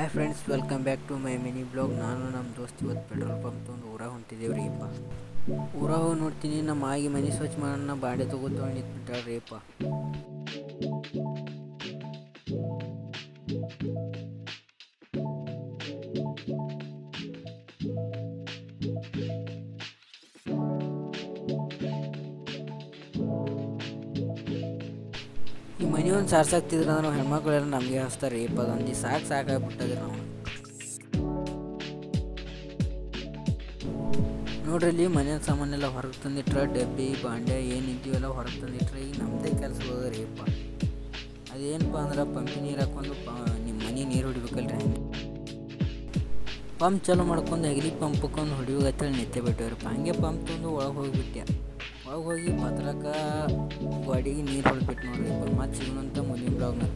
Hi friends, welcome back to my mini blog. ನಾನು ನಮ್ಮ ದೋಸ್ತ್ ಇವತ್ತು ಪೆಟ್ರೋಲ್ ಪಂಪ್ ತೊಗೊಂಡು ಊರಾಗ ಹೊಂಟಿದ್ದೇವೆ ರೀಪ್ಪ. ಊರಾಗ ಹೋಗಿ ನೋಡ್ತೀನಿ, ನಮ್ಮ ಆಗಿ ಮನೆ ಸ್ವಚ್ಛ ಮಾಡೋಣ ಬಾಂಡೆ ತೊಗೊತೊಗೊಂಡು ನಿಂತ್ಬಿಟ್ಟಾಳ ರೀಪ್ಪ. ಈ ಮನೆ ಒಂದು ಸಾರ್ಸಾಕ್ತಿದ್ರೆ ಅಂದ್ರೆ ನಾವು ಹೆಣ್ಮಕ್ಳೆಲ್ಲ ನಮಗೆ ಹಚ್ತಾರೆ ರೀಪ್ಪ. ಅದೊಂದು ಸಾಕಾಗ್ಬಿಟ್ಟದ್ರಿ ನಾವು. ನೋಡ್ರಿ, ಇಲ್ಲಿ ಮನೆ ಸಾಮಾನೆಲ್ಲ ಹೊರಗೆ ತಂದಿಟ್ರೆ, ಡಬ್ಬಿ ಬಾಂಡೆ ಏನಿದ್ದೀವೆಲ್ಲ ಹೊರಗೆ ತಂದಿಟ್ರೆ ಈಗ ನಮ್ಮದೇ ಕೆಲಸ ಹೋದ್ರಿಪ್ಪ. ಅದೇನಪ್ಪ ಅಂದ್ರೆ ಪಂಪಿ ನೀರು ಹಾಕ್ಕೊಂಡು ನಿಮ್ಮ ಮನೆ ನೀರು ಹೊಡಿಬೇಕಲ್ರಿ. ಪಂಪ್ ಚಾಲೂ ಮಾಡ್ಕೊಂಡು ಹೆಗಲಿ ಪಂಪ್ ಹಾಕೊಂಡು ಹೊಡಿಯೋಗತ್ತೇಳಿ ನಿಂತೆ ಬಿಟ್ಟವ್ರಪ್ಪ. ಹಂಗೆ ಪಂಪ್ ತಂದು ಒಳಗೆ ಹೋಗಿಬಿಟ್ಟೆ. ಒಳಗೆ ಹೋಗಿ ಪತ್ರಕ್ಕೆ ಗಾಡಿಗೆ ನೀರು ಹೊಡೆದ್ಬಿಟ್ಟು ನೋಡ್ರಿಪ್ಪ. ಮತ್ತೆ ಸಿಗೋಣಂತ ಮುಂದಿನ ಬ್ಲಾಗ್ನ.